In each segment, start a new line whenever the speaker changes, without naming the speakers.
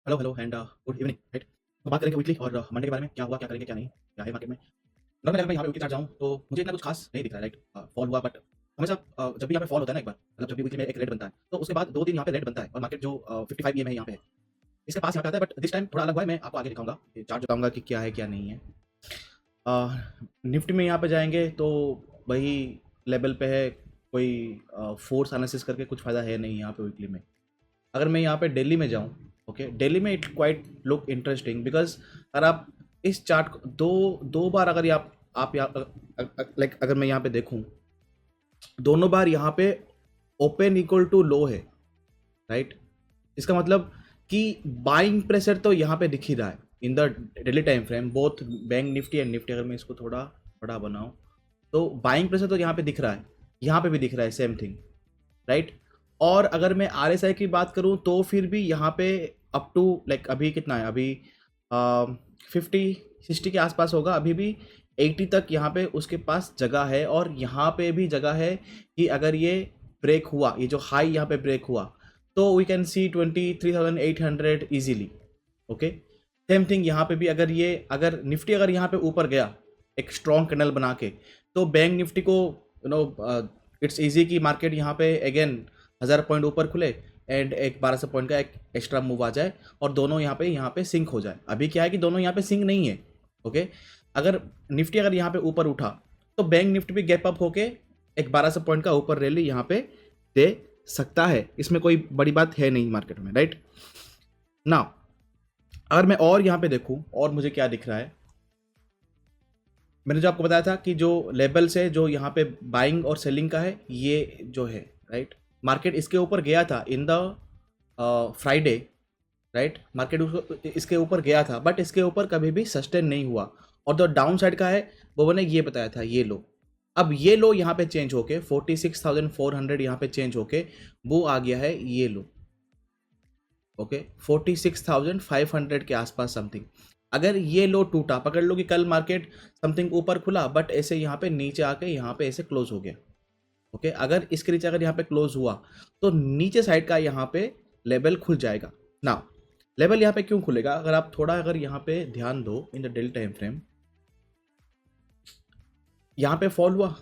Hello hello and good evening right. तो बात करेंगे वीकली और मंडे के बारे में, क्या हुआ, क्या करेंगे, क्या नहीं, क्या है मार्केट में। नॉर्मली अगर मैं यहाँ पे वीकली चार्ट जाऊँ तो मुझे इतना कुछ खास नहीं दिख रहा है राइट। फॉल हुआ बट हमेशा जब भी यहाँ पे फॉल होता है ना एक बार, मतलब जब भी वीकली में एक रेड बनता है तो उसके बाद 2 दिन यहाँ पे रेड बनता है और मार्केट जो 55 ईएम है यहाँ पे है, इसके पास यहाँ पे आता है। बट दिस टाइम थोड़ा अलग हुआ है, मैं आपको आगे दिखाऊंगा, ये चार्ट बताऊंगा कि क्या है क्या नहीं है। निफ्टी में यहाँ पे जाएंगे तो वही लेवल पे है, कोई फोर्स एनालिसिस करके कुछ फ़ायदा है नहीं यहाँ पे वीकली में। अगर मैं यहाँ पे दिल्ली में जाऊँ, ओके, दिल्ली में it quite look interesting because अगर आप इस चार्ट को दो दो बार अगर आप यहाँ लाइक अगर मैं यहाँ पे देखूँ, दोनों बार यहाँ पे ओपन इक्वल टू लो है राइट। इसका मतलब कि बाइंग प्रेशर तो यहाँ पे दिख ही रहा है in the daily time frame, both bank Nifty and Nifty. अगर मैं इसको थोड़ा बड़ा बनाऊँ तो बाइंग प्रेशर तो यहाँ पे दिख रहा है, यहाँ पे भी दिख रहा है, सेम थिंग राइट। और अगर मैं RSI की बात करूं तो फिर भी यहाँ पे अप टू लाइक अभी कितना है, अभी 50-60 के आसपास होगा, अभी भी 80 तक यहाँ पे उसके पास जगह है। और यहाँ पे भी जगह है कि अगर ये ब्रेक हुआ, ये जो हाई यहाँ पे ब्रेक हुआ तो we can see 23,800 easily. Okay, same thing यहाँ पे भी अगर निफ्टी अगर यहाँ पे ऊपर गया एक स्ट्रॉन्ग कैंडल बना के, तो बैंक निफ्टी को इट्स इजी कि मार्केट यहाँ पे अगेन 1000 पॉइंट ऊपर खुले एंड एक 1200 पॉइंट का एक एक्स्ट्रा मूव आ जाए और दोनों यहाँ पे सिंक हो जाए। अभी क्या है कि दोनों यहाँ पे सिंक नहीं है। ओके, अगर निफ्टी अगर यहाँ पे ऊपर उठा तो बैंक निफ्टी भी गैप अप होके एक 1200 पॉइंट का ऊपर रैली यहाँ पे दे सकता है, इसमें कोई बड़ी बात है नहीं मार्केट में राइट ना। अगर मैं और यहाँ पे देखूँ और मुझे क्या दिख रहा है, मैंने जो आपको बताया था कि जो लेवल्स है जो यहाँ पे बाइंग और सेलिंग का है, ये जो है राइट, मार्केट इसके ऊपर गया था in the Friday right. Market इसके ऊपर गया था बट इसके ऊपर कभी भी सस्टेन नहीं हुआ। और जो डाउन साइड का है वो मैंने ये बताया था, ये लो। अब ये लो यहाँ पे चेंज होके 46,400 यहाँ पे चेंज होके वो आ गया है ये लो। ओके, 46,500 के आसपास समथिंग। अगर ये लो टूटा, पकड़ लो कि कल मार्केट समथिंग ऊपर खुला बट ऐसे यहाँ पे नीचे आके यहाँ पे ऐसे क्लोज हो गया। ओके, अगर इसके नीचे अगर यहाँ पे क्लोज हुआ तो नीचे साइड का यहाँ पे लेवल खुल जाएगा ना। लेवल यहाँ पे क्यों खुलेगा, अगर आप थोड़ा अगर यहाँ पे ध्यान दो in the daily time frame, यहाँ पे फॉल हुआ,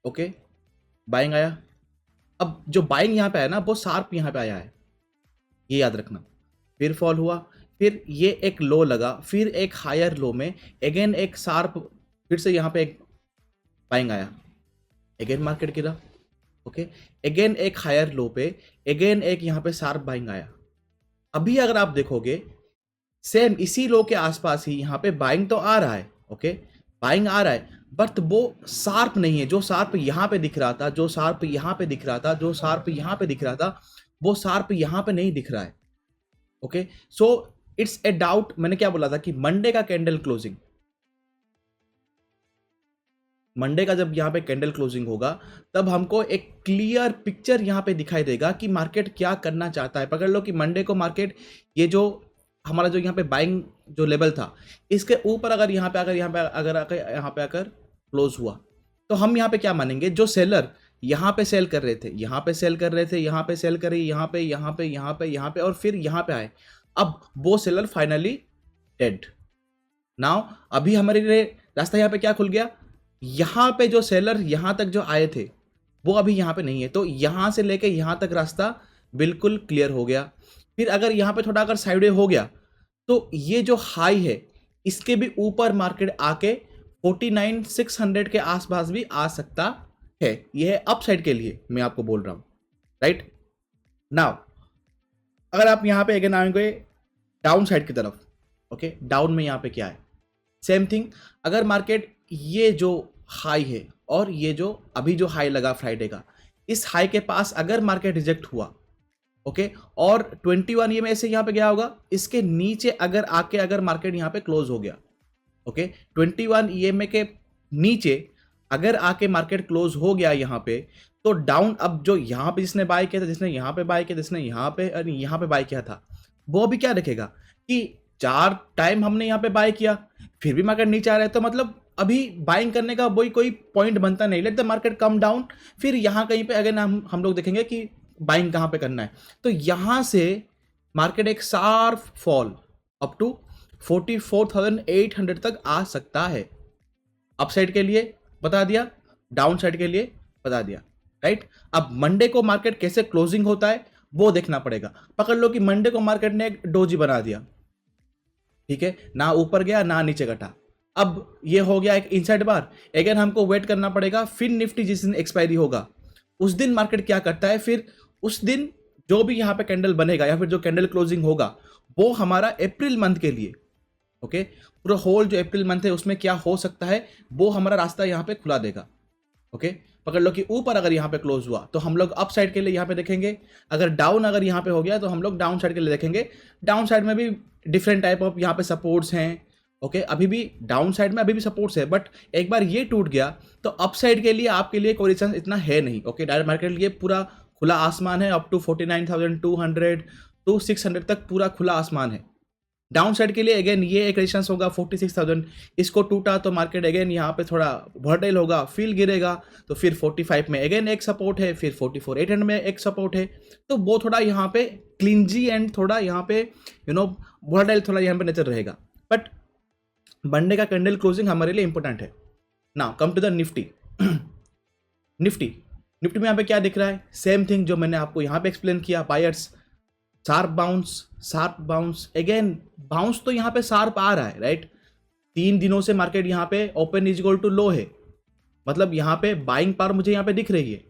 ओके, बाइंग आया। अब जो बाइंग यहाँ पे आया ना वो शार्प यहाँ पे आया है, ये याद रखना। फिर फॉल हुआ, फिर ये एक लो लगा, फिर एक हायर लो में अगेन एक शार्प, फिर से यहाँ पे एक बाइंग आया, अगेन मार्केट गिरा। ओके, अगेन एक हायर लो पे अगेन एक यहाँ पे शार्प बाइंग आया। अभी अगर आप देखोगे सेम इसी लो के आसपास ही यहाँ पे बाइंग तो आ रहा है। ओके, बाइंग आ रहा है बट वो शार्प नहीं है। जो शार्प यहाँ पे दिख रहा था, जो शार्प यहाँ पे दिख रहा था, जो शार्प यहाँ पे दिख रहा था, वो शार्प यहाँ पे नहीं दिख रहा है। Okay, so it's a doubt. मैंने क्या बोला था कि मंडे का कैंडल क्लोजिंग, मंडे का जब यहाँ पे कैंडल क्लोजिंग होगा तब हमको एक क्लियर पिक्चर यहाँ पे दिखाई देगा कि मार्केट क्या करना चाहता है। पकड़ लो कि मंडे को मार्केट ये जो हमारा जो यहाँ पे बाइंग जो लेवल था इसके ऊपर अगर यहाँ पे आकर क्लोज हुआ तो हम यहाँ पे क्या मानेंगे, जो सेलर यहाँ पे सेल कर रहे थे, यहाँ पे सेल कर रहे थे, यहाँ पे सेल कर रही, यहाँ पे यहाँ पे यहाँ पे यहाँ पे और फिर यहाँ पे आए, अब वो सेलर फाइनली डेड। नाउ अभी हमारे लिए रास्ता यहाँ पे क्या खुल गया, यहाँ पे जो सेलर यहाँ तक जो आए थे वो अभी यहाँ पे नहीं है, तो यहाँ से लेके यहाँ तक रास्ता बिल्कुल क्लियर हो गया। फिर अगर यहाँ पे थोड़ा अगर साइड हो गया तो ये जो हाई है इसके भी ऊपर मार्केट आके 49,600 के आसपास भी आ सकता है। ये है अप साइड के लिए मैं आपको बोल रहा हूं राइट। नाउ अगर आप यहाँ पे अगेन आएंगे डाउन साइड की तरफ, ओके, डाउन में यहाँ पे क्या है, सेम थिंग। अगर मार्केट ये जो हाई है और ये जो अभी जो हाई लगा फ्राइडे का, इस हाई के पास अगर मार्केट रिजेक्ट हुआ, ओके, और 21 ये में से यहाँ पे गया होगा, इसके नीचे अगर आके अगर मार्केट यहाँ पे क्लोज हो गया, ओके, 21 ईएमए के नीचे अगर आके मार्केट क्लोज हो गया यहाँ पे, तो डाउन अब जो यहाँ पे जिसने बाय किया था, जिसने यहाँ पे बाय किया, जिसने यहाँ पे बाय किया था, वो अभी क्या देखेगा कि 4 टाइम हमने यहाँ पे बाय किया फिर भी मार्केट नीचे आ रहा है, तो मतलब अभी बाइंग करने का वही कोई पॉइंट बनता नहीं। Late the market come down, फिर यहाँ कहीं पे अगेन हम लोग देखेंगे कि बाइंग कहाँ पे करना है। तो यहाँ से मार्केट एक शार्प फॉल अप टू 44,800 तक आ सकता है। अपसाइड के लिए बता दिया, डाउन साइड के लिए बता दिया, राइट। अब मंडे को मार्केट कैसे क्लोजिंग होता है वो देखना पड़ेगा। पकड़ लो कि मंडे को मार्केट ने एक डोजी बना दिया, ठीक है, ना ऊपर गया ना नीचे घटा, अब ये हो गया एक इनसाइड बार। अगेन हमको वेट करना पड़ेगा, फिर निफ्टी जिस दिन एक्सपायरी होगा उस दिन मार्केट क्या करता है, फिर उस दिन जो भी यहां पे कैंडल बनेगा या फिर जो कैंडल क्लोजिंग होगा वो हमारा अप्रैल मंथ के लिए, ओके, पूरा होल जो अप्रैल मंथ है उसमें क्या हो सकता है वो हमारा रास्ता यहां पे खुला देगा। ओके, पकड़ लो कि ऊपर अगर यहां पे क्लोज हुआ तो हम लोग अप साइड के लिए यहां पे देखेंगे, अगर डाउन अगर यहां पे हो गया तो हम लोग डाउन साइड के लिए देखेंगे। डाउन साइड में भी डिफरेंट टाइप ऑफ यहां पे सपोर्ट्स हैं, ओके, अभी भी डाउन साइड में अभी भी सपोर्ट्स है, बट एक बार ये टूट गया तो अप साइड के लिए आपके लिए कोई रिस्क इतना है नहीं। ओके, डायरेक्ट मार्केट के लिए पूरा खुला आसमान है, अप टू 49,200 टू 600 तक पूरा खुला आसमान है। डाउन साइड के लिए अगेन ये एक रेजिस्टेंस होगा 46,000, इसको टूटा तो मार्केट अगेन यहाँ पे थोड़ा वॉलेटाइल होगा, फिर गिरेगा तो फिर 45 में अगेन एक सपोर्ट है, फिर 44,800 में एक सपोर्ट है। तो वो थोड़ा यहाँ पे क्लिंजी एंड थोड़ा यहाँ पे वॉलेटाइल थोड़ा यहाँ पे नेचर रहेगा, बट मंडे का कैंडल क्लोजिंग हमारे लिए इंपॉर्टेंट है। Now come to the Nifty. Nifty में यहाँ पे क्या दिख रहा है, सेम थिंग जो मैंने आपको यहाँ पे एक्सप्लेन किया, buyers sharp bounce again, bounce तो यहाँ पे शार्प आ रहा है, राइट। 3 दिनों से मार्केट यहाँ पे open is equal to low है, मतलब यहाँ पे बाइंग पावर मुझे यहाँ पे दिख रही है,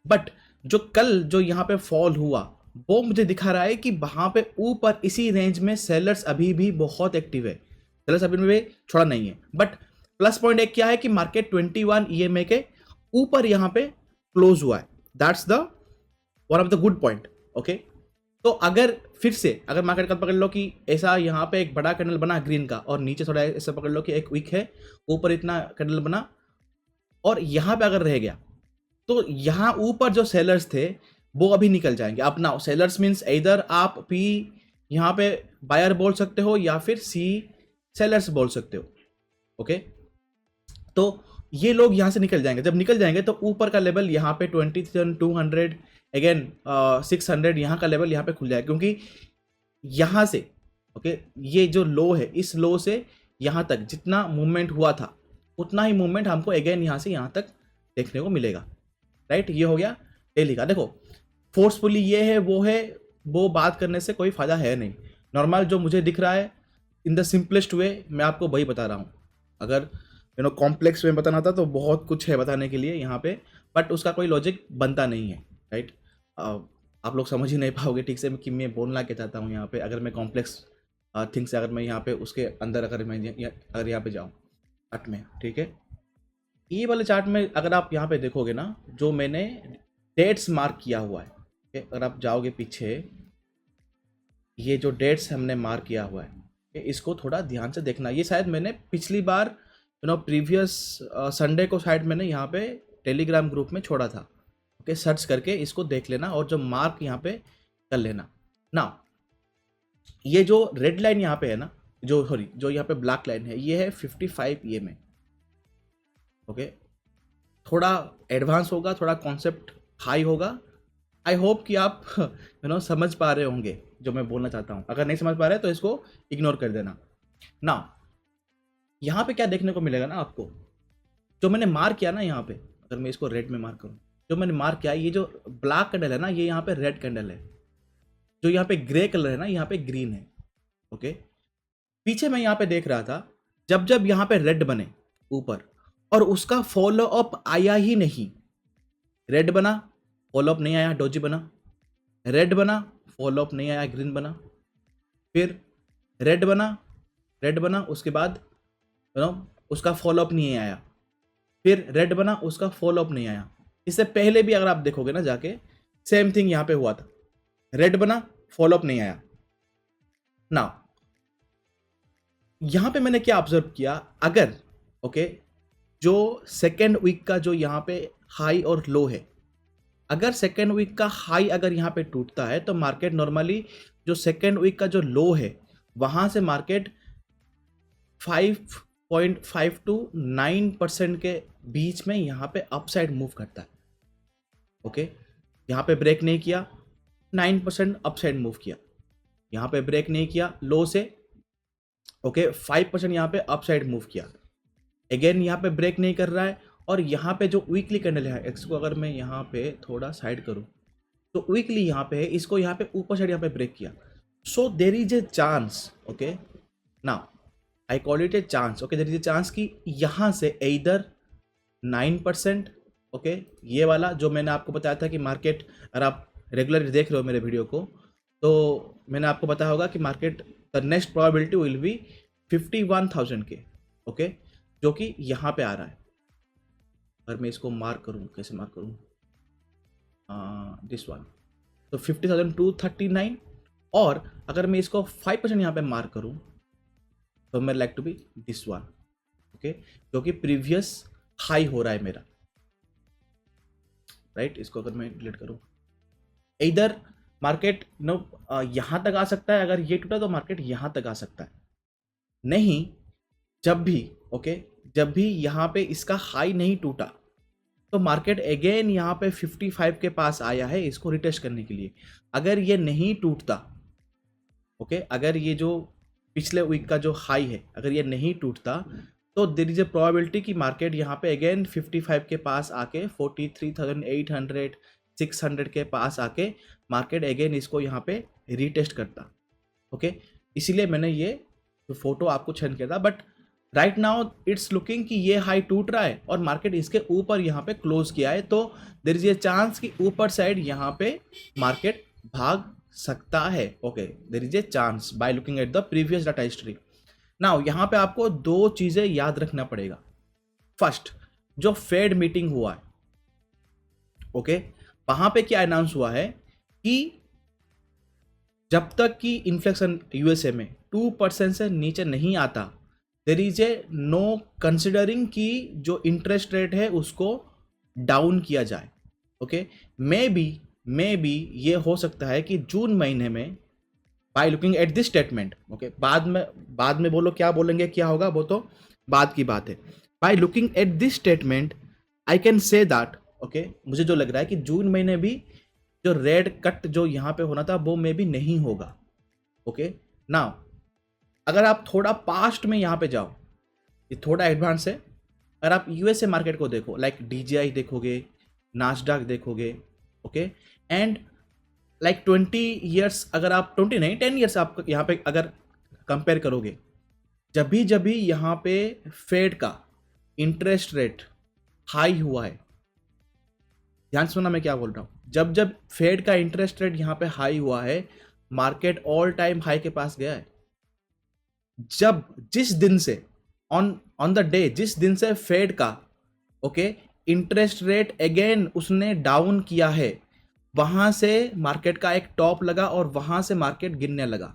बट जो कल जो यहाँ पे फॉल हुआ वो मुझे दिखा रहा है कि वहां पे ऊपर इसी रेंज में सेलर्स अभी भी बहुत एक्टिव है, सेलर्स अभी भी छोड़ा नहीं है। बट प्लस पॉइंट एक क्या है कि मार्केट 21 EMA के ऊपर यहाँ पे क्लोज हुआ है, that's the one of the good point. Okay, तो अगर फिर से अगर मार्केट का पकड़ लो कि ऐसा यहाँ पे एक बड़ा कैंडल बना ग्रीन का और नीचे थोड़ा ऐसा पकड़ लो कि एक वीक है, ऊपर इतना कैंडल बना और यहाँ पे अगर रह गया तो यहाँ ऊपर जो सेलर्स थे वो अभी निकल जाएंगे। अब ना सेलर्स मीन्स इधर आप पी यहाँ पे बायर बोल सकते हो या फिर सी सेलर्स बोल सकते हो। ओके, तो ये लोग यहाँ से निकल जाएंगे, जब निकल जाएंगे तो ऊपर का लेवल यहाँ पे 20,200 अगेन 600 यहाँ का लेवल यहाँ पे खुल जाएगा, क्योंकि यहाँ से ओके ये जो लो है इस लो से यहाँ तक जितना मूवमेंट हुआ था उतना ही मूवमेंट हमको अगेन यहाँ से यहाँ तक देखने को मिलेगा, राइट। ये हो गया डेली का। देखो फोर्सफुली ये है वो बात करने से कोई फायदा है नहीं। नॉर्मल जो मुझे दिख रहा है इन द सिंपलेस्ट वे मैं आपको वही बता रहा हूँ। अगर कॉम्प्लेक्स में बताना था तो बहुत कुछ है बताने के लिए यहाँ पे, बट उसका कोई लॉजिक बनता नहीं है, राइट। आप लोग समझ ही नहीं पाओगे ठीक से कि मैं बोलना क्या चाहता हूँ यहाँ पे। अगर मैं कॉम्प्लेक्स थिंग्स अगर मैं यहाँ पे उसके अंदर अगर मैं अगर यहाँ पे जाऊँ चार्ट में, ठीक है, ये वाले चार्ट में अगर आप यहाँ पे देखोगे ना जो मैंने डेट्स मार्क किया हुआ है, अगर आप जाओगे पीछे ये जो डेट्स हमने मार्क किया हुआ है इसको थोड़ा ध्यान से देखना। ये शायद मैंने पिछली बार प्रीवियस संडे को शायद मैंने यहाँ पे टेलीग्राम ग्रुप में छोड़ा था। ओके, सर्च करके इसको देख लेना और जो मार्क यहाँ पे कर लेना ना। ये जो रेड लाइन यहाँ पे है ना, जो यहाँ पे ब्लैक लाइन है, ये है 55 EMA। ओके, थोड़ा एडवांस होगा, थोड़ा कॉन्सेप्ट हाई होगा। आई होप कि आप समझ पा रहे होंगे जो मैं बोलना चाहता हूँ। अगर नहीं समझ पा रहे तो इसको इग्नोर कर देना ना। यहाँ पे क्या देखने को मिलेगा ना आपको, जो मैंने मार्क किया ना यहाँ पे, अगर मैं इसको रेड में मार्क करूँ, जो मैंने मार्क किया ये जो ब्लैक कैंडल है ना ये यहाँ पे रेड कैंडल है, जो यहाँ पे ग्रे कलर है ना यहाँ पे ग्रीन है। ओके, पीछे मैं यहाँ पे देख रहा था जब यहाँ पे रेड बने ऊपर और उसका फॉलो अप आया ही नहीं, रेड बना फॉलो अप नहीं आया, डोजी बना, रेड बना फॉलो अप नहीं आया, ग्रीन बना, फिर रेड बना उसके बाद उसका फॉलो अप नहीं आया, फिर रेड बना उसका फॉलो अप नहीं आया। इससे पहले भी अगर आप देखोगे ना जाके सेम थिंग यहाँ पे हुआ था, रेड बना फॉलो अप नहीं आया ना। यहां पे मैंने क्या ऑब्जर्व किया, अगर ओके जो सेकेंड वीक का जो यहाँ पे हाई और लो है, अगर सेकेंड वीक का हाई अगर यहाँ पे टूटता है तो मार्केट नॉर्मली जो सेकेंड वीक का जो लो है वहां से मार्केट 5.5 to 9% के बीच में यहाँ पे अपसाइड मूव करता है। ओके, यहाँ पे ब्रेक नहीं किया, 9% अपसाइड मूव किया। यहाँ पे ब्रेक नहीं किया लो से, ओके 5% यहाँ पे अपसाइड मूव किया, अगेन यहाँ पे ब्रेक नहीं कर रहा है, और यहाँ पे जो वीकली कैंडल है, इसको अगर मैं यहाँ पे थोड़ा साइड करूँ तो वीकली यहाँ पे है, इसको यहाँ पे ऊपर साइड यहाँ पे ब्रेक किया, so there is a chance, okay now I call it a chance, okay there is a chance कि यहाँ से इधर 9%, ओके ये वाला जो मैंने आपको बताया था कि मार्केट, अगर आप रेगुलर देख रहे हो मेरे वीडियो को तो मैंने आपको बताया होगा कि market the next probability will be 51,000 के, ओके जो कि यहाँ पे आ रहा है। अगर मैं इसको मार्क करूँ, कैसे मार्क करूँ, दिस वन, तो 50,239, और अगर मैं इसको 5% यहाँ पे मार्क करूँ तो मैं like to be this one, okay जो कि प्रीवियस हाई हो रहा है मेरा, राइट इसको अगर मैं डिलीट करूँ, इधर मार्केट नो यहाँ तक आ सकता है, अगर ये टूटा तो मार्केट यहाँ तक आ सकता है, नहीं जब भी, ओके जब भी यहाँ पे इसका हाई नहीं टूटा तो मार्केट अगेन यहाँ पे 55 के पास आया है इसको रिटेस्ट करने के लिए। अगर ये नहीं टूटता, ओके अगर ये जो पिछले वीक का जो हाई है अगर ये नहीं टूटता तो देयर इज ए प्रोबेबिलिटी कि मार्केट यहाँ पे अगेन 55 के पास आके 43,800 600 के पास आके मार्केट अगेन इसको यहाँ पे रीटेस्ट करता, ओके इसीलिए मैंने ये फोटो आपको सेंड किया था। But right now it's looking कि ये हाई टूट रहा है और मार्केट इसके ऊपर यहाँ पे क्लोज किया है, तो देयर इज ए चांस कि ऊपर साइड यहाँ पे मार्केट भाग सकता है, okay there is a chance by looking at the previous data history. Now यहाँ पे आपको दो चीजें याद रखना पड़ेगा। फर्स्ट, जो फेड मीटिंग हुआ है, ओके वहां पे क्या अनाउंस हुआ है कि जब तक कि इन्फ्लेशन यूएसए में 2% से नीचे नहीं आता, there is a no considering कि जो इंटरेस्ट रेट है उसको डाउन किया जाए, ओके मे बी ये हो सकता है कि जून महीने में bye looking at this statement, okay बाद में बोलो क्या बोलेंगे क्या होगा वो तो बाद की बात है। Bye looking at this statement I can say that, okay मुझे जो लग रहा है कि जून महीने भी जो रेड कट जो यहाँ पे होना था वो मे भी नहीं होगा, ओके नाउ अगर आप थोड़ा पास्ट में यहाँ पे जाओ, ये थोड़ा एडवांस है, अगर आप यूएसए मार्केट को देखो लाइक डीजीआई देखोगे, नास्डाक देखोगे, ओके एंड लाइक 20 ईयर्स, अगर आप 20 नहीं 10 ईयर्स आप यहाँ पे अगर कंपेयर करोगे, जब भी यहाँ पे फेड का इंटरेस्ट रेट हाई हुआ है, ध्यान सुनना मैं क्या बोल रहा हूँ, जब फेड का इंटरेस्ट रेट यहाँ पे हाई हुआ है मार्केट ऑल टाइम हाई के पास गया है। जब जिस दिन से ऑन द डे जिस दिन से फेड का, ओके इंटरेस्ट रेट अगेन उसने डाउन किया है, वहां से मार्केट का एक टॉप लगा और वहां से मार्केट गिरने लगा।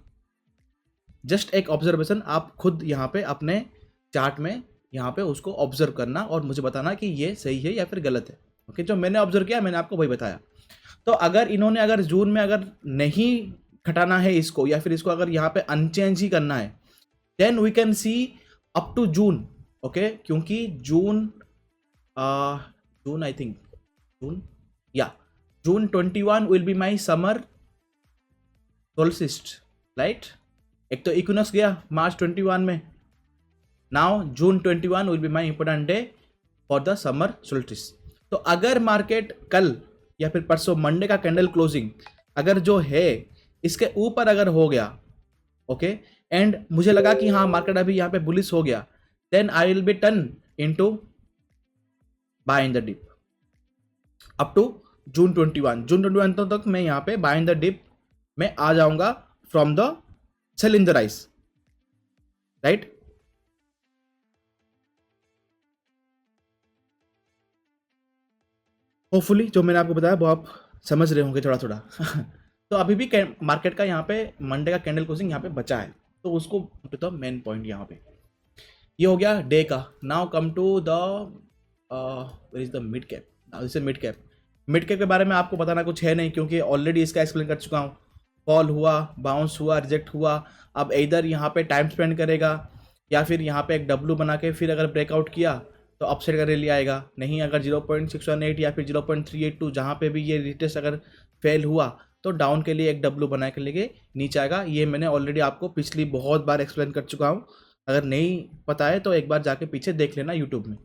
जस्ट एक ऑब्जर्वेशन, आप खुद यहाँ पे अपने चार्ट में यहाँ पे उसको ऑब्जर्व करना और मुझे बताना कि ये सही है या फिर गलत है, ओके जो मैंने ऑब्जर्व किया मैंने आपको वही बताया। तो अगर इन्होंने अगर जून में अगर नहीं घटाना है इसको या फिर इसको अगर यहाँ पे अनचेंज ही करना है, then we can see up to June, okay क्योंकि June I think June 21 will be my summer solstice, right. एक तो इक्विनोक्स गया मार्च 21 में, now June 21 will be my important day for the summer solstice. तो अगर market कल या फिर परसों मंडे का कैंडल क्लोजिंग अगर जो है इसके ऊपर अगर हो गया, ओके एंड मुझे लगा कि हाँ मार्केट अभी यहाँ पे बुलिश हो गया, then I will be turn into buy in the dip up to June 21 तक मैं यहाँ पे बाय इन द डिप में आ जाऊंगा from the sell in the rise, right. Hopefully जो मैंने आपको बताया वो आप समझ रहे होंगे थोड़ा थोड़ा तो अभी भी मार्केट का यहाँ पे मंडे का कैंडल क्लोजिंग यहाँ पे बचा है, तो उसको तो मेन पॉइंट यहाँ पे ये हो गया डे का। Now come to the where is the mid cap. Now इसे मिड कैप के बारे में आपको बताना कुछ है नहीं क्योंकि ऑलरेडी इसका एक्सप्लेन कर चुका हूँ। फॉल हुआ, बाउंस हुआ, रिजेक्ट हुआ, अब इधर यहाँ पे टाइम स्पेंड करेगा या फिर यहाँ पे एक डब्लू बना के फिर अगर ब्रेकआउट किया तो अपसाइड का रैली आएगा, नहीं अगर 0.618 या फिर 0.382 जहाँ पे भी ये रिटेस्ट अगर फेल हुआ तो डाउन के लिए एक डब्ल्यू बना के लिए नीचे आएगा। ये मैंने ऑलरेडी आपको पिछली बहुत बार एक्सप्लेन कर चुका हूँ, अगर नहीं पता है तो एक बार जाके पीछे देख लेना यूट्यूब में।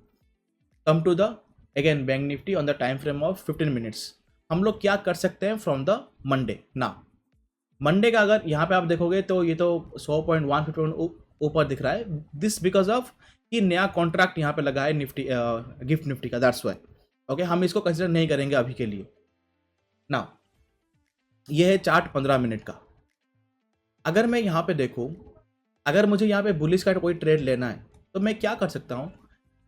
Come to the again bank Nifty on the time frame of 15 minutes. हम लोग क्या कर सकते हैं फ्रॉम द मंडे ना। मंडे का अगर यहाँ पे आप देखोगे तो ये तो 100.151 ऊपर दिख रहा है, दिस बिकॉज ऑफ कि नया कॉन्ट्रैक्ट यहाँ पे लगा है निफ्टी गिफ्ट निफ्टी का, दैट्स वाई। ओके, हम इसको कंसिडर नहीं करेंगे अभी के लिए ना। ये है चार्ट 15 मिनट का। अगर मैं यहाँ पे देखूँ, अगर मुझे यहाँ पे बुलिश का कोई ट्रेड लेना है तो मैं क्या कर सकता हूँ।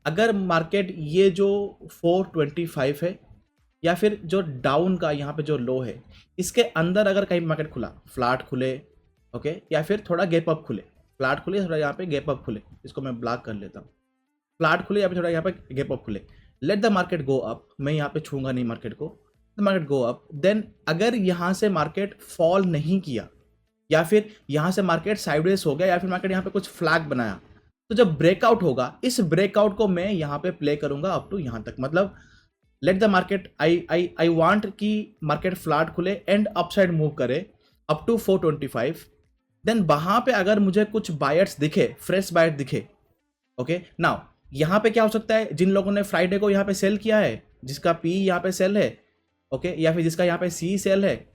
अगर मार्केट ये जो 425 है या फिर जो डाउन का यहाँ पे जो लो है, इसके अंदर अगर कहीं मार्केट खुला, फ्लैट खुले, ओके, या फिर थोड़ा गैप अप खुले, फ्लैट खुले थोड़ा यहाँ पे गैप अप खुले, इसको मैं ब्लॉक कर लेता हूँ, फ्लैट खुले या फिर थोड़ा यहाँ पे गैप अप खुले, let the market go up, मैं यहाँ पे छूंगा नहीं मार्केट को, the market go up, then अगर यहाँ से मार्केट फॉल नहीं किया या फिर यहाँ से मार्केट साइडवेज हो गया या फिर मार्केट यहाँ पे कुछ फ्लैग बनाया, तो जब ब्रेकआउट होगा, इस ब्रेकआउट को मैं यहाँ पे प्ले करूंगा अप टू यहाँ तक। मतलब late the market, I want कि मार्केट फ्लैट खुले एंड अपसाइड मूव करे अप टू 425। देन वहां पे अगर मुझे कुछ बायर्स दिखे, फ्रेश बायर दिखे, ओके, नाउ यहाँ पे क्या हो सकता है, जिन लोगों ने फ्राइडे को यहाँ पे सेल किया है, जिसका पी यहाँ पे सेल है, ओके, या फिर जिसका यहाँ पे सी सेल है,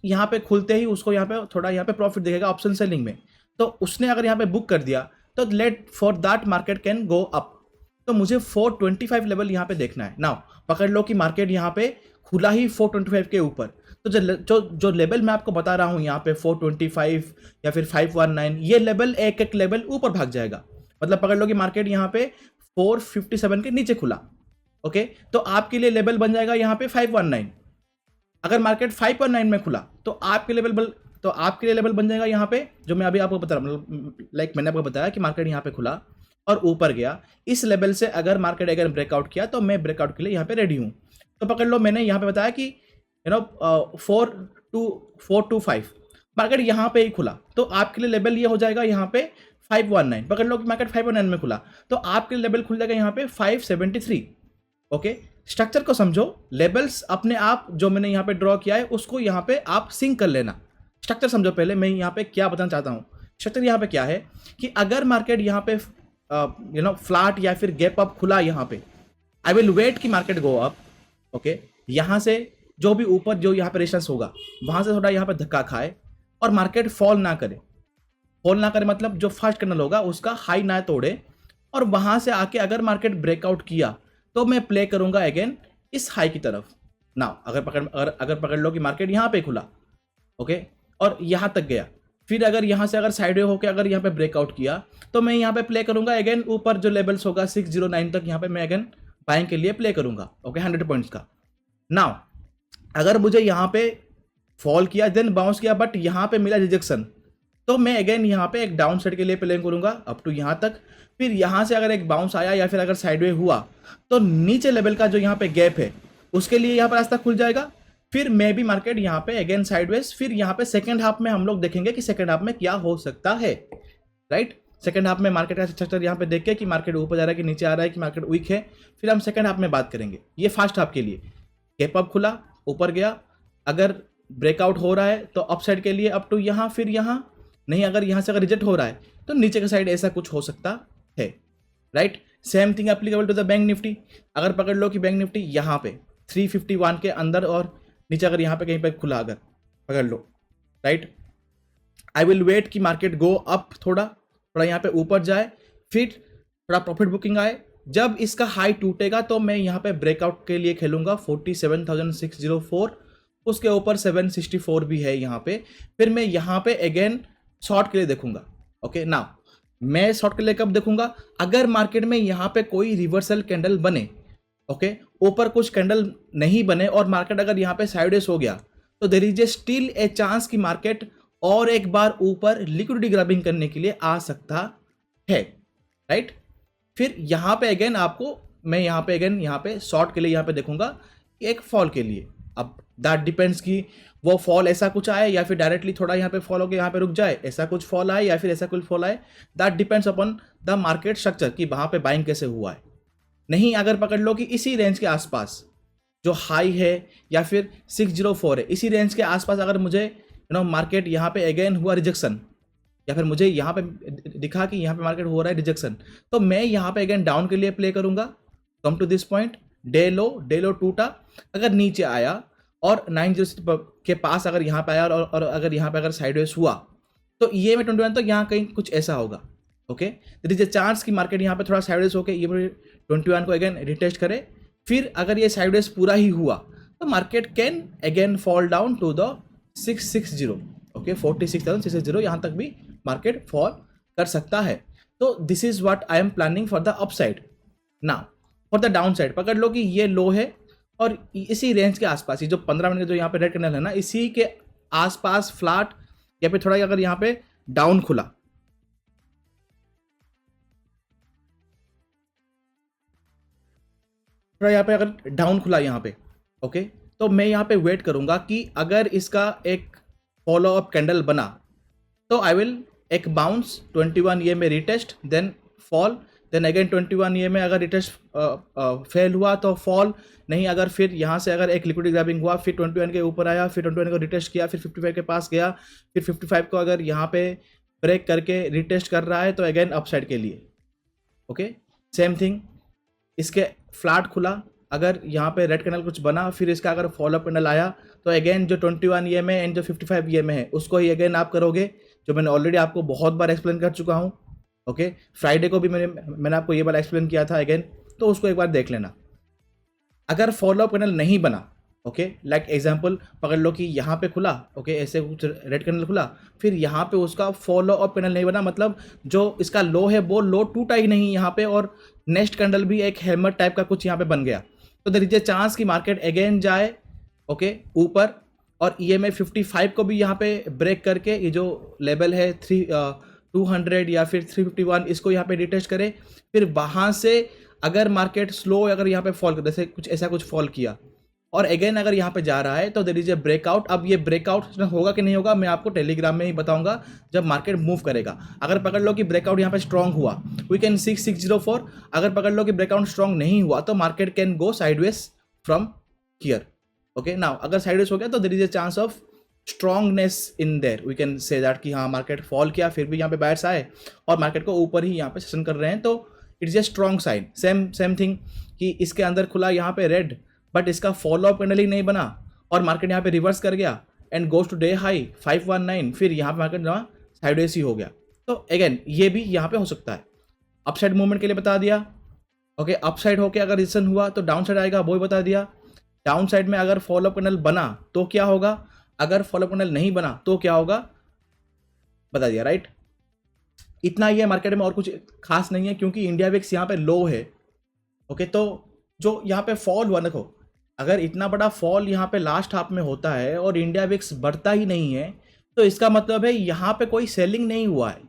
यहाँ पे खुलते ही उसको यहाँ पे थोड़ा यहाँ पे प्रॉफिट दिखेगा ऑप्शन सेलिंग में, तो उसने अगर यहाँ पे बुक कर दिया तो let for that market can go up. तो मुझे 425 लेवल यहाँ पे देखना है। नाउ पकड़ लो कि मार्केट यहाँ पे खुला ही 425 के ऊपर, तो जो लेवल मैं आपको बता रहा हूँ यहाँ पे 425 या फिर 519, ये लेवल एक एक लेवल ऊपर भाग जाएगा। मतलब पकड़ लो कि मार्केट यहाँ पे 457 के नीचे खुला, ओके, तो आपके लिए लेवल बन जाएगा यहाँ पे 519। अगर मार्केट 519 में खुला तो आपके लिए लेवल बन जाएगा यहाँ पे, जो मैं अभी आपको बता रहा हूँ, लाइक मैंने आपको बताया कि मार्केट यहाँ पे खुला और ऊपर गया, इस लेवल से अगर मार्केट अगर ब्रेकआउट किया तो मैं ब्रेकआउट के लिए यहाँ पे रेडी हूँ। तो पकड़ लो मैंने यहाँ पे बताया कि 425 मार्केट यहाँ पे ही खुला, तो आपके लिए लेवल ये हो जाएगा यहाँ पे 519। पकड़ लो कि मार्केट 519 में खुला तो आपके लिए लेवल खुल जाएगा यहाँ पे 573। ओके, स्ट्रक्चर को समझो, लेवल्स अपने आप जो मैंने यहाँ पे ड्रॉ किया है उसको यहाँ पे आप सिंक कर लेना। स्ट्रक्चर समझो पहले, मैं यहाँ पे क्या बताना चाहता हूँ। स्ट्रक्चर यहाँ पे क्या है कि अगर मार्केट यहाँ पे फ्लैट या फिर गैप अप खुला यहाँ पे, आई विल वेट कि मार्केट गो अप, ओके, यहाँ से जो भी ऊपर जो यहाँ पे रेजिस्टेंस होगा वहां से थोड़ा यहाँ पे धक्का खाए और मार्केट फॉल ना करे। फॉल ना करे मतलब जो फर्स्ट कैंडल होगा उसका हाई ना तोड़े, और वहां से आके अगर मार्केट ब्रेकआउट किया तो मैं प्ले करूंगा अगेन इस हाई की तरफ। ना अगर पकड़ लो कि मार्केट यहाँ पे खुला, ओके, और यहाँ तक गया, फिर अगर यहाँ से अगर साइडवे होकर अगर यहाँ पे ब्रेकआउट किया तो मैं यहाँ पे प्ले करूंगा अगेन ऊपर जो लेवल्स होगा 609 तक, यहाँ पे मैं अगेन बाइंग के लिए प्ले करूंगा, ओके, 100 पॉइंट्स का। नाउ अगर मुझे यहाँ पे फॉल किया देन बाउंस किया बट यहाँ पे मिला रिजेक्शन, तो मैं अगेन यहाँ पे एक डाउन साइड के लिए प्ले करूंगा अप टू यहाँ तक। फिर यहाँ से अगर एक बाउंस आया या फिर अगर साइडवे हुआ तो नीचे लेवल का जो यहाँ पे गैप है उसके लिए यहाँ पर रास्ता खुल जाएगा। फिर मे बी मार्केट यहाँ पे अगेन साइडवेज, फिर यहाँ पे सेकंड हाफ में हम लोग देखेंगे कि सेकंड हाफ में क्या हो सकता है, राइट। सेकंड हाफ में मार्केट का स्ट्रक्चर यहाँ पे देख के कि मार्केट ऊपर जा रहा है कि नीचे आ रहा है कि मार्केट वीक है, फिर हम सेकंड हाफ में बात करेंगे। ये फर्स्ट हाफ के लिए गैप अप खुला, ऊपर गया, अगर ब्रेकआउट हो रहा है तो अप साइड के लिए अप टू यहाँ, फिर यहाँ नहीं, अगर यहाँ से अगर रिजेक्ट हो रहा है तो नीचे का साइड ऐसा कुछ हो सकता है, right. Same thing applicable to the bank Nifty. अगर पकड़ लो कि बैंक निफ्टी यहाँ पे 351 के अंदर और नीचे अगर यहाँ पे कहीं पे खुला, अगर पकड़ लो, राइट, आई विल वेट कि मार्केट गो अप, थोड़ा यहाँ पे ऊपर जाए, फिर थोड़ा प्रॉफिट बुकिंग आए। जब इसका हाई टूटेगा तो मैं यहाँ पे ब्रेकआउट के लिए खेलूंगा 47,604, उसके ऊपर 764 भी है यहाँ पे। फिर मैं यहाँ पे अगेन शॉर्ट के लिए देखूंगा, ओके। नाउ मैं शॉर्ट के लिए कब देखूंगा, अगर मार्केट में यहाँ पे कोई रिवर्सल कैंडल बने, ओके, ऊपर कुछ कैंडल नहीं बने और मार्केट अगर यहाँ पे साइडवेज हो गया तो there is a still a chance कि मार्केट और एक बार ऊपर लिक्विडिटी ग्रैबिंग करने के लिए आ सकता है, राइट। फिर यहाँ पे अगेन आपको मैं यहाँ पे अगेन यहाँ पे शॉर्ट के लिए यहाँ पे देखूंगा एक फॉल के लिए। अब दैट डिपेंड्स कि वो फॉल ऐसा कुछ आए या फिर डायरेक्टली थोड़ा यहाँ पे फॉल होकर यहाँ पे रुक जाए, ऐसा कुछ फॉल आए या फिर ऐसा कुछ फॉल आए, that depends upon the market structure कि वहाँ पे बाइंग कैसे हुआ है। नहीं, अगर पकड़ लो कि इसी रेंज के आसपास जो हाई है या फिर 604 है, इसी रेंज के आसपास अगर मुझे मार्केट यहाँ पे अगेन हुआ रिजेक्शन, या फिर मुझे यहाँ पे दिखा कि यहाँ पे मार्केट हो रहा है रिजेक्शन, तो मैं यहाँ पे अगेन डाउन के लिए प्ले करूँगा। Come to this point, day low टूटा, अगर नीचे आया और 906 के पास अगर यहाँ पे आया और अगर यहाँ पे अगर साइडवेज हुआ, तो ये में 21 तो यहाँ कहीं कुछ ऐसा होगा। Okay, there is a chance कि मार्केट यहाँ पे थोड़ा साइडवेज होकर ये 21 को अगेन रिटेस्ट करे। फिर अगर ये साइडवेज पूरा ही हुआ तो market can again fall down to the 660, okay 46,660, यहाँ तक भी मार्केट फॉल कर सकता है। तो this is what I am planning for the upside. Now for the down side, पकड़ लो कि ये लो है और इसी रेंज के आसपास, ये जो 15 मिनट का जो यहाँ पे रेड कैंडल है ना, इसी के आसपास फ्लैट या फिर थोड़ा अगर यहाँ पे डाउन खुला, थोड़ा यहाँ पे अगर डाउन खुला यहाँ पे, ओके, तो मैं यहाँ पे वेट करूंगा कि अगर इसका एक फॉलो अप कैंडल बना तो आई विल एक बाउंस 21 ये में retest, then fall, then again 21 ये में अगर रिटेस्ट फेल हुआ तो फॉल, नहीं अगर फिर यहाँ से अगर एक लिक्विडिटी ग्रैबिंग हुआ, फिर 21 के ऊपर आया, फिर 21 को रिटेस्ट किया, फिर 55 के पास गया, फिर 55 को अगर यहाँ पे ब्रेक करके रिटेस्ट कर रहा है तो अगेन अपसाइड के लिए। ओके, सेम थिंग, इसके फ्लैट खुला, अगर यहाँ पे रेड कैंडल कुछ बना, फिर इसका अगर फॉलोअप कैंडल आया तो अगेन जो 21 ये में एंड जो 55 ये में है उसको ही अगेन आप करोगे, जो मैंने ऑलरेडी आपको बहुत बार एक्सप्लेन कर चुका हूँ। ओके, फ्राइडे को भी मैंने आपको ये बार एक्सप्लेन किया था अगेन, तो उसको एक बार देख लेना। अगर फॉलोअप कैंडल नहीं बना, ओके, लाइक एग्जांपल पकड़ लो कि यहाँ पे खुला, ओके, ऐसे कुछ रेड कैंडल खुला, फिर यहाँ पे उसका फॉलो अप कैंडल नहीं बना, मतलब जो इसका लो है वो लो टूटा ही नहीं यहाँ पे, और नेक्स्ट कैंडल भी एक हैमर टाइप का कुछ यहाँ पे बन गया, तो देयर इज अ चांस कि मार्केट अगेन जाए, ओके, ऊपर, और EMA 55 को भी यहाँ पे ब्रेक करके ये जो लेवल है 200 या फिर 351, इसको यहाँ पे रिटेस्ट करे, फिर वहाँ से अगर मार्केट स्लो अगर यहाँ पे फॉल कर, जैसे कुछ ऐसा कुछ फॉल किया और अगेन अगर यहाँ पे जा रहा है तो देयर इज ए ब्रेकआउट। अब ये ब्रेकआउट होगा कि नहीं होगा मैं आपको टेलीग्राम में ही बताऊंगा जब मार्केट मूव करेगा। अगर पकड़ लो कि ब्रेकआउट यहाँ पे स्ट्रांग हुआ, वी कैन 6604, अगर पकड़ लो कि ब्रेकआउट स्ट्रांग नहीं हुआ तो market can go sideways from here. Okay, now अगर साइडवेज हो गया तो there is a chance of strongness in there, we can say that कि हाँ मार्केट फॉल किया फिर भी यहाँ पे बायर्स आए और मार्केट को ऊपर ही यहाँ पे सेशन कर रहे हैं, तो it is a strong sign. Same thing कि इसके अंदर खुला यहाँ पे रेड, बट इसका फॉलोअप कैंडल ही नहीं बना और मार्केट यहाँ पे रिवर्स कर गया and goes to day high 519, फिर यहाँ पे मार्केट साइडवेज ही हो गया, तो अगेन ये भी यहाँ पे हो सकता है। अपसाइड मूवमेंट के लिए बता दिया। ओके, अपसाइड होके अगर रिजेक्शन हुआ तो डाउन साइड आएगा, वो भी बता दिया। डाउन साइड में अगर फॉलोअप कैंडल बना तो क्या होगा, अगर फॉलोअप कैंडल नहीं बना तो क्या होगा, बता दिया, राइट। इतना ही है मार्केट में, और कुछ खास नहीं है, क्योंकि इंडिया विक्स यहाँ पे लो है। ओके, तो जो यहाँ पे फॉल हुआ, देखो अगर इतना बड़ा फॉल यहाँ पे लास्ट हाफ में होता है और इंडिया विक्स बढ़ता ही नहीं है तो इसका मतलब है यहाँ पे कोई सेलिंग नहीं हुआ है।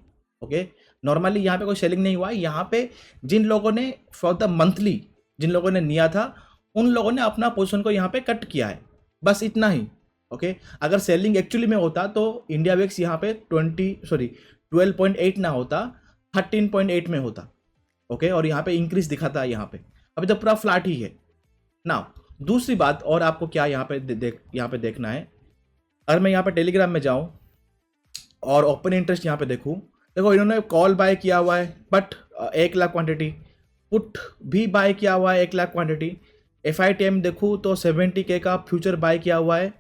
ओके, नॉर्मली यहाँ पे कोई सेलिंग नहीं हुआ है, यहाँ पे जिन लोगों ने फॉर द मंथली जिन लोगों ने लिया था उन लोगों ने अपना पोजीशन को यहाँ पे कट किया है, बस इतना ही। ओके, अगर सेलिंग एक्चुअली में होता तो इंडिया विक्स यहाँ पे 12.8 ना होता, 13.8 में होता। ओके, और यहाँ पे इंक्रीज दिखाता है, यहाँ पे अभी तो पूरा फ्लैट ही है ना। दूसरी बात और आपको क्या यहाँ पे देखना है, अगर मैं यहाँ पे टेलीग्राम में जाऊँ और ओपन इंटरेस्ट यहाँ पे देखूँ, देखो इन्होंने कॉल बाय किया हुआ है बट 1 लाख क्वांटिटी, पुट भी बाय किया हुआ है 1 लाख क्वांटिटी, FITM देखूँ तो 70K का फ्यूचर बाय किया हुआ है,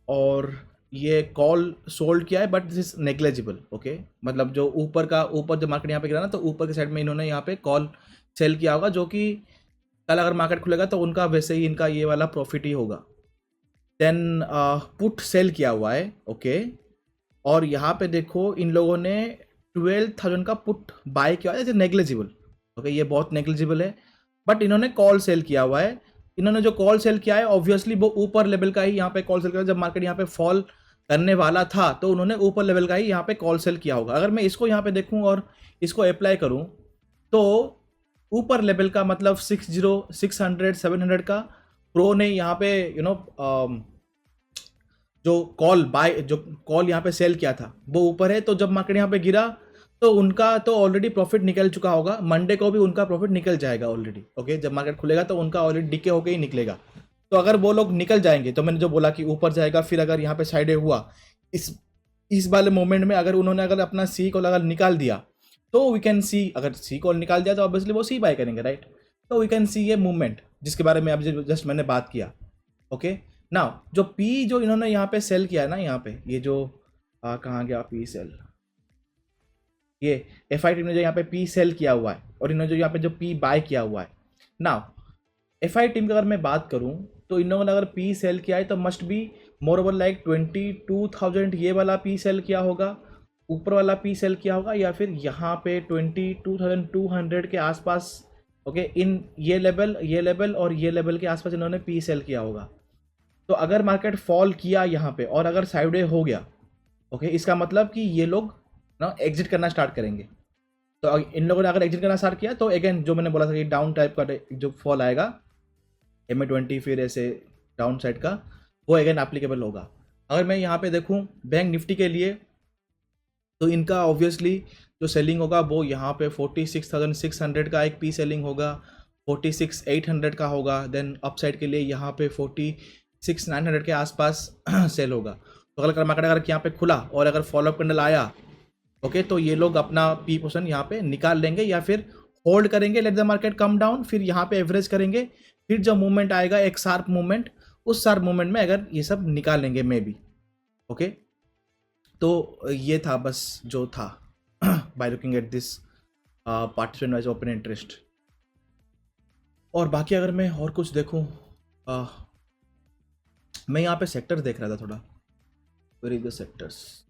और ये कॉल सोल्ड किया है but this is negligible. Okay, मतलब जो ऊपर जो मार्केट यहाँ पे गिरा ना, तो ऊपर के साइड में इन्होंने यहाँ पे कॉल सेल किया होगा, जो कि कल अगर मार्केट खुलेगा तो उनका वैसे ही इनका ये वाला प्रॉफिट ही होगा। देन पुट सेल किया हुआ है। ओके, और यहाँ पे देखो इन लोगों ने 12,000 का पुट बाय किया हुआ है, नेग्लेजिबल। ओके, ये बहुत नेग्लेजिबल है, बट इन्होंने कॉल सेल किया हुआ है। इन्होंने जो कॉल सेल किया है ऑब्वियसली वो ऊपर लेवल का ही यहाँ पे कॉल सेल किया, जब मार्केट यहाँ पे फॉल करने वाला था तो उन्होंने ऊपर लेवल का ही यहाँ पे कॉल सेल किया होगा। अगर मैं इसको यहाँ पे देखूँ और इसको अप्लाई करूँ तो ऊपर लेवल का मतलब 600 700 का प्रो ने यहाँ पे जो कॉल यहाँ पे सेल किया था वो ऊपर है, तो जब मार्केट यहाँ पे गिरा तो उनका तो ऑलरेडी प्रॉफिट निकल चुका होगा, मंडे को भी उनका प्रॉफिट निकल जाएगा ऑलरेडी। ओके, जब मार्केट खुलेगा तो उनका ऑलरेडी डीके होके ही निकलेगा। तो अगर वो लोग निकल जाएंगे, तो मैंने जो बोला कि ऊपर जाएगा, फिर अगर यहाँ पे साइड हुआ इस वाले मोमेंट में, अगर उन्होंने अगर अपना सी कॉल अगर निकाल दिया, तो वी कैन सी, अगर सी कॉल निकाल दिया तो ऑब्वियसली वो सी बाय करेंगे, राइट। तो वी कैन सी ये मूवमेंट जिसके बारे में अभी जस्ट मैंने बात किया। ओके, नाउ जो पी जो इन्होंने यहाँ पे सेल किया है ना, यहाँ पे ये जो कहाँ गया पी सेल, ये एफ आई टी ने जो यहाँ पे पी सेल किया हुआ है, और इन्होंने जो यहाँ पे जो पी बाय किया हुआ है। नाउ एफ आई टीम की अगर मैं बात करूँ, तो इन लोगों ने अगर पी सेल किया है तो must be more over like 22,000 ये वाला पी सेल किया होगा, ऊपर वाला पी सेल किया होगा, या फिर यहाँ पे 22,200 के आसपास। ओके, इन ये लेवल और ये लेवल के आसपास इन्होंने पी सेल किया होगा। तो अगर मार्केट फॉल किया यहाँ पे और अगर साइडवे हो गया, ओके, इसका मतलब कि ये लोग ना एग्जिट करना स्टार्ट करेंगे। तो इन लोगों ने अगर एग्जिट करना स्टार्ट किया, तो अगेन जो मैंने बोला था कि डाउन टाइप का जो फॉल आएगा MA20 फिर ऐसे डाउन साइड का, वो अगेन एप्लीकेबल होगा। अगर मैं यहाँ पे देखूँ बैंक निफ्टी के लिए, तो इनका ऑब्वियसली जो सेलिंग होगा वो यहाँ पे 46,600 का एक पी सेलिंग होगा, 46,800 का होगा। देन अपसाइड के लिए यहाँ पे 46,900 के आसपास सेल होगा। तो अगर मार्केट अगर यहाँ पे खुला और अगर फॉलोअप कैंडल आया, ओके, तो ये लोग अपना पी पोजीशन यहाँ पे निकाल लेंगे, या फिर होल्ड करेंगे, late the market come down, फिर यहाँ पे एवरेज करेंगे, फिर जब मूवमेंट आएगा एक शार्प मूवमेंट, उस शार्प मूवमेंट में अगर ये सब निकाल लेंगे मे बी। ओके, तो ये था बस जो था bye looking at this participant wise open interest. और बाकी अगर मैं और कुछ देखूं, मैं यहाँ पे सेक्टर देख रहा था थोड़ा, वेयर इज द सेक्टर्स।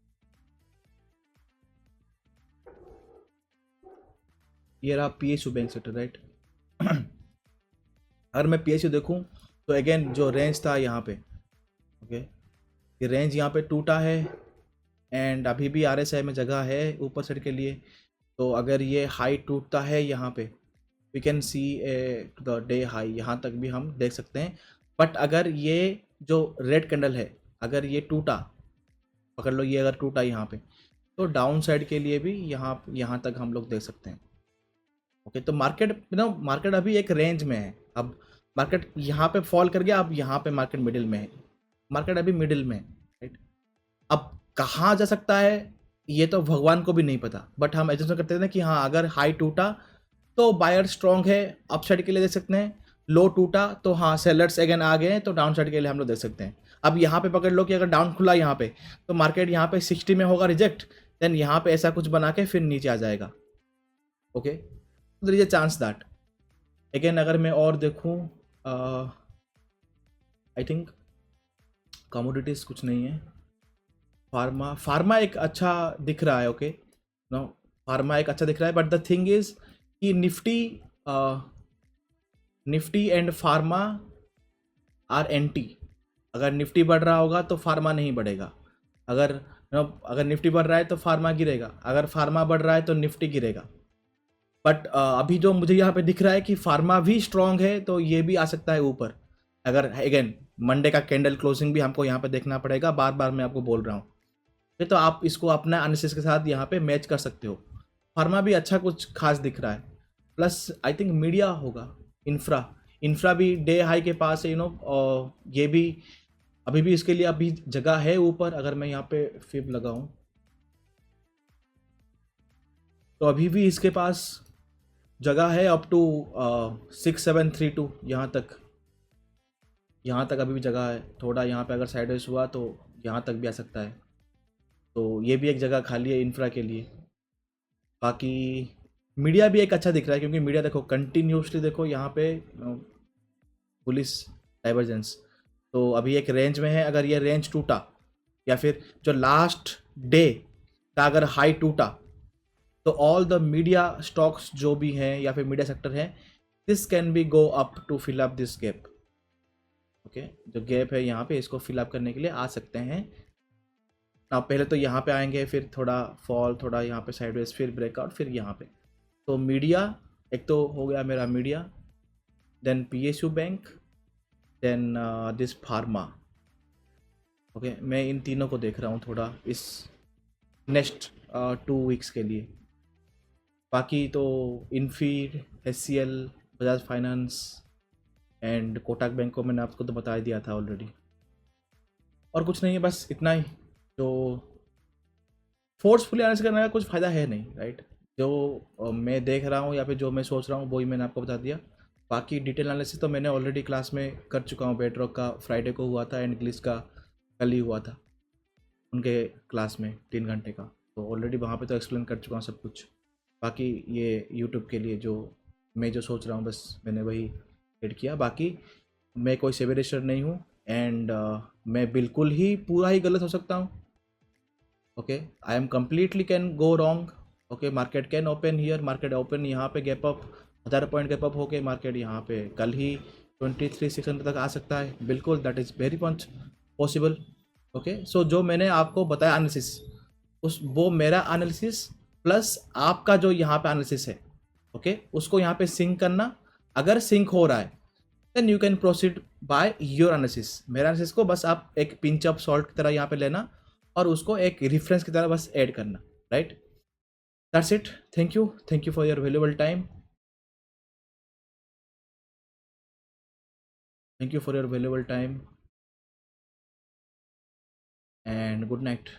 ये रहा PSU बैंक सेक्टर, राइट। अगर मैं PSU देखूं, तो अगेन जो रेंज था यहाँ पे, ओके, ये रेंज यहाँ पे टूटा है, एंड अभी भी RSI में जगह है ऊपर साइड के लिए। तो अगर ये हाई टूटता है यहाँ पे, we can see the day high, यहाँ तक भी हम देख सकते हैं। बट अगर ये जो रेड कैंडल है, अगर ये टूटा, पकड़ लो ये अगर टूटा यहाँ पे, तो डाउन साइड के लिए भी यहाँ तक हम लोग देख सकते हैं। ओके, तो मार्केट अभी एक रेंज में है। अब मार्केट यहाँ पे फॉल कर गया, अब यहाँ पे मार्केट मिडिल में है, मार्केट अभी मिडिल में है, राइट। अब कहाँ जा सकता है ये तो भगवान को भी नहीं पता, बट हम एज्यूम करते हैं कि हाँ, अगर हाई टूटा तो बायर स्ट्रॉन्ग है, अपसाइड के लिए देख सकते हैं। लो टूटा तो हाँ, सेलर्स अगेन आ गए हैं, तो डाउन साइड के लिए हम लोग देख सकते हैं। अब यहाँ पे पकड़ लो कि अगर डाउन खुला यहाँ पे, तो मार्केट यहाँ पे 60 में होगा रिजेक्ट, देन यहाँ पे ऐसा कुछ बना के फिर नीचे आ जाएगा। Okay, there is a chance that. Again अगर मैं और देखूँ, आई थिंक कमोडिटीज कुछ नहीं है। फार्मा एक अच्छा दिख रहा है, ओके, नो, फार्मा एक अच्छा दिख रहा है, बट द थिंग इज कि Nifty and pharma are anti. अगर निफ्टी बढ़ रहा होगा तो फार्मा नहीं बढ़ेगा, अगर निफ्टी बढ़ रहा है तो फार्मा गिरेगा, अगर फार्मा बढ़ रहा है तो निफ्टी गिरेगा। बट अभी जो मुझे यहाँ पे दिख रहा है कि फार्मा भी स्ट्रांग है, तो ये भी आ सकता है ऊपर। अगर अगेन मंडे का कैंडल क्लोजिंग भी हमको यहाँ पे देखना पड़ेगा, बार बार मैं आपको बोल रहा हूँ। तो आप इसको अपना एनालिसिस के साथ यहाँ पे मैच कर सकते हो। फार्मा भी अच्छा कुछ खास दिख रहा है, प्लस आई थिंक मीडिया होगा, इंफ्रा भी डे हाई के पास है, ये भी अभी भी इसके लिए अभी जगह है ऊपर। अगर मैं यहाँ पे फिब लगाऊं, तो अभी भी इसके पास जगह है अप टू 6732, यहाँ तक अभी भी जगह है। थोड़ा यहाँ पे अगर साइडवेज हुआ तो यहाँ तक भी आ सकता है, तो ये भी एक जगह खाली है इंफ्रा के लिए। बाकी मीडिया भी एक अच्छा दिख रहा है, क्योंकि मीडिया देखो कंटिन्यूसली, देखो यहाँ पे पुलिस डाइवर्जेंस, तो अभी एक रेंज में है। अगर ये रेंज टूटा, या फिर जो लास्ट डे का अगर हाई टूटा, तो ऑल द मीडिया स्टॉक्स जो भी हैं या फिर मीडिया सेक्टर है, this can be go up to fill up this gap. Okay, जो गैप है यहाँ पे, इसको फिल अप करने के लिए आ सकते हैं ना। पहले तो यहाँ पे आएंगे, फिर थोड़ा फॉल, थोड़ा यहाँ पे साइडवेज, फिर ब्रेकआउट, फिर यहाँ पे। तो मीडिया एक तो हो गया मेरा media, then PSU bank, then this pharma. Okay, मैं इन तीनों को देख रहा हूँ थोड़ा इस नेक्स्ट 2 वीक्स के लिए। बाकी तो इनफीड, HCL, Bajaj finance and Kotak bank को मैंने आपको तो बता ही दिया था ऑलरेडी। और कुछ नहीं है, बस इतना ही। जो फोर्सफुली एनालिसिस करने का कुछ फ़ायदा है नहीं, राइट। जो मैं देख रहा हूँ या फिर जो मैं सोच रहा हूँ वही मैंने आपको बता दिया। बाकी डिटेल एनालिसिस तो मैंने ऑलरेडी क्लास में कर चुका हूँ। बेडरॉक का फ्राइडे को हुआ था एंड ग्लिस का कल ही हुआ था उनके क्लास में 3 घंटे का। तो ऑलरेडी वहाँ पे तो एक्सप्लेन कर चुका हूँ सब कुछ। बाकी ये यूट्यूब के लिए जो मैं जो सोच रहा हूँ बस मैंने वही एड किया। बाकी मैं कोई सेवेरेशन नहीं हूँ एंड मैं बिल्कुल ही पूरा ही गलत हो सकता हूँ। Okay, I am completely can go wrong. Okay, market can open here, market open यहाँ पे gap up 1000 point gap up होके मार्केट यहाँ पे कल ही 23,600 तक आ सकता है। बिल्कुल, that is very much possible. Okay, so जो मैंने आपको बताया एनालिसिस, उस वो मेरा एनालिसिस प्लस आपका जो यहाँ पे एनालिसिस है, ओके, उसको यहाँ पे सिंक करना। अगर सिंक हो रहा है then you can proceed by your analysis. मेरा एनालिसिस को बस आप एक पिंच ऑफ सॉल्ट की तरह यहाँ पे लेना और उसको एक रेफरेंस की तरह बस ऐड करना, right. That's it. Thank you for your valuable time. Thank you for your valuable time and good night.